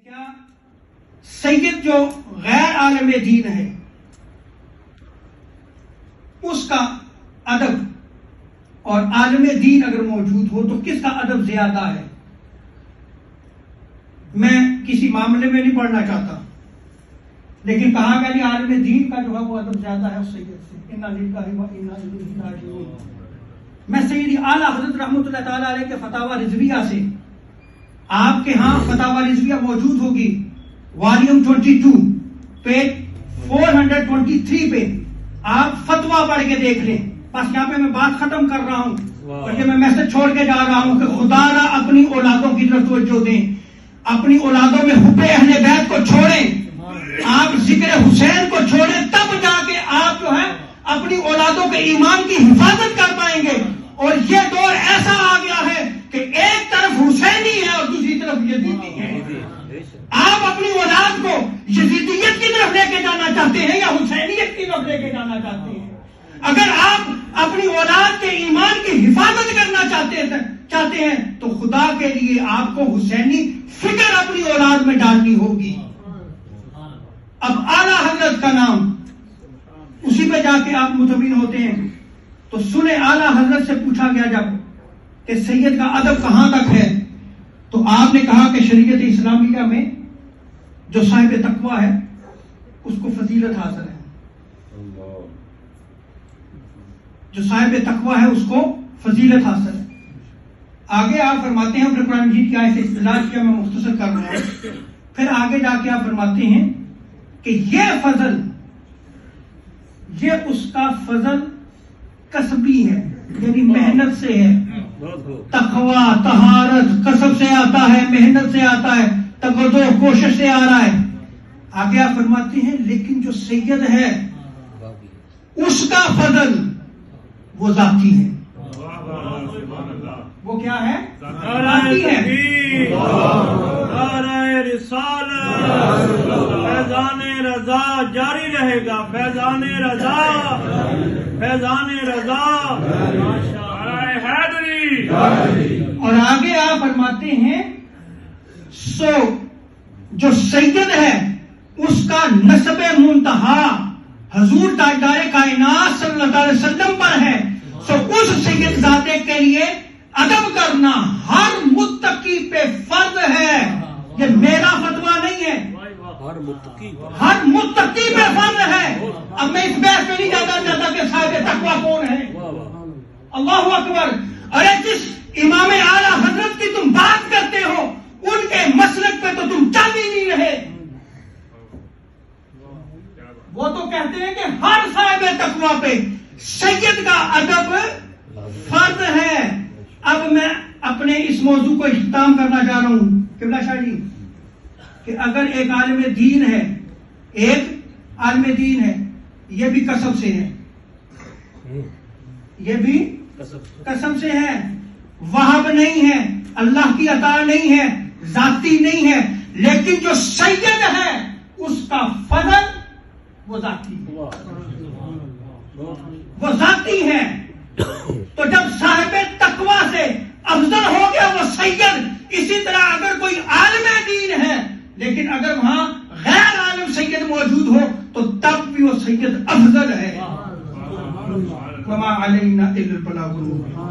کیا سید جو غیر عالم دین ہے اس کا ادب اور عالم دین اگر موجود ہو تو کس کا ادب زیادہ ہے؟ میں کسی معاملے میں نہیں پڑھنا چاہتا، لیکن کہا گیا کہ عالم دین کا جو ہے وہ ادب زیادہ ہے اس سید سے۔ انا للہ و انا الیہ راجعون۔ میں سیدی اعلیٰ حضرت رحمۃ اللہ تعالیٰ علیہ کے فتاوی رضویہ سے، آپ کے ہاں فتاوی رضویہ موجود ہوگی، والیوم 22 پیج 423 پہ آپ فتویٰ پڑھ کے دیکھ لیں۔ بس یہاں پہ میں بات ختم کر رہا ہوں اور یہ میں میسج چھوڑ کے جا رہا ہوں کہ خدا نہ اپنی اولادوں کی طرف توجہ دیں، اپنی اولادوں میں حب اہل بیت کو چھوڑیں، آپ ذکر حسین کو چھوڑیں، تب جا کے آپ جو ہے اپنی اولادوں کے ایمان کی حفاظت کر پائیں گے۔ اور یہ دور ایسا آ گیا ہے کہ ایک طرف حسینی ہے اور دوسری طرف یزیدی ہے۔ آپ اپنی اولاد کو یزیدیت کی طرف لے کے جانا چاہتے ہیں یا حسینیت کی طرف لے کے جانا چاہتے ہیں؟ اگر آپ اپنی اولاد کے ایمان کی حفاظت کرنا چاہتے ہیں تو خدا کے لیے آپ کو حسینی فکر اپنی اولاد میں ڈالنی ہوگی۔ اب اعلیٰ حضرت کا نام اسی پہ جا کے آپ مطمئن ہوتے ہیں تو سنیں، اعلیٰ حضرت سے پوچھا گیا جب کہ سید کا ادب کہاں تک ہے تو آپ نے کہا کہ شریعت اسلامیہ میں جو صاحب تقویٰ ہے اس کو فضیلت حاصل ہے، جو صاحب تقویٰ ہے اس کو فضیلت حاصل ہے۔ آگے آپ فرماتے ہیں، اپنے قرآن مجید کی آیت سے استدلال کیا، میں مختصر کر رہا ہوں، پھر آگے جا کے آپ فرماتے ہیں کہ یہ فضل، یہ اس کا فضل کسبی ہے، یعنی محنت سے ہے۔ تقویٰ طہارت کسب سے آتا ہے، محنت سے آتا ہے، تقدو کوشش سے آ رہا ہے۔ آگے آپ فرماتے ہیں لیکن جو سید ہے اس کا فضل وہ ذاتی ہے۔ وہ کیا ہے؟ ذاتی ہے۔ فیضان رضا جاری رہے گا، فیضان رضا، فیضان رضا، حیدری۔ اور آگے آپ فرماتے ہیں سو جو سید ہے اس کا نسب منتہا حضور تاجدار کائنات صلی اللہ علیہ وسلم پر ہے، سو اس سید ذاتے کے لیے ادب کرنا ہر متقی پہ فرض ہے۔ یہ میرا فتویٰ نہیں ہے، ہر متقی پہ فرض ہے۔ اب میں اس بحث میں نہیں جانا چاہتا کہ صاحب تقویٰ کون ہے۔ اللہ اکبر۔ ارے جس امام اعلیٰ حضرت کی تم بات کرتے ہو ان کے مسلک پہ تو تم چل ہی نہیں رہے۔ وہ تو کہتے ہیں کہ ہر صاحب تقویٰ پہ سید کا ادب فرض ہے۔ اب میں اپنے اس موضوع کو اختتام کرنا چاہ رہا ہوں قبلہ شاہ جی، کہ اگر ایک عالم دین ہے، ایک عالم دین ہے، یہ بھی کسب سے ہے، یہ بھی کسب سے ہے، وہب نہیں ہے، اللہ کی عطا نہیں ہے، ذاتی نہیں ہے، لیکن جو سید ہے اس کا فضل وہ ذاتی ہے، وہ ذاتی ہے۔ تو جب صاحب تقویٰ سے افضل ہو گیا وہ سید، اسی طرح اگر کوئی عالم دین ہے لیکن اگر وہاں غیر عالم سید موجود ہو تو تب بھی وہ سید افضل ہے۔ وما علینا الا البلاغ المبین۔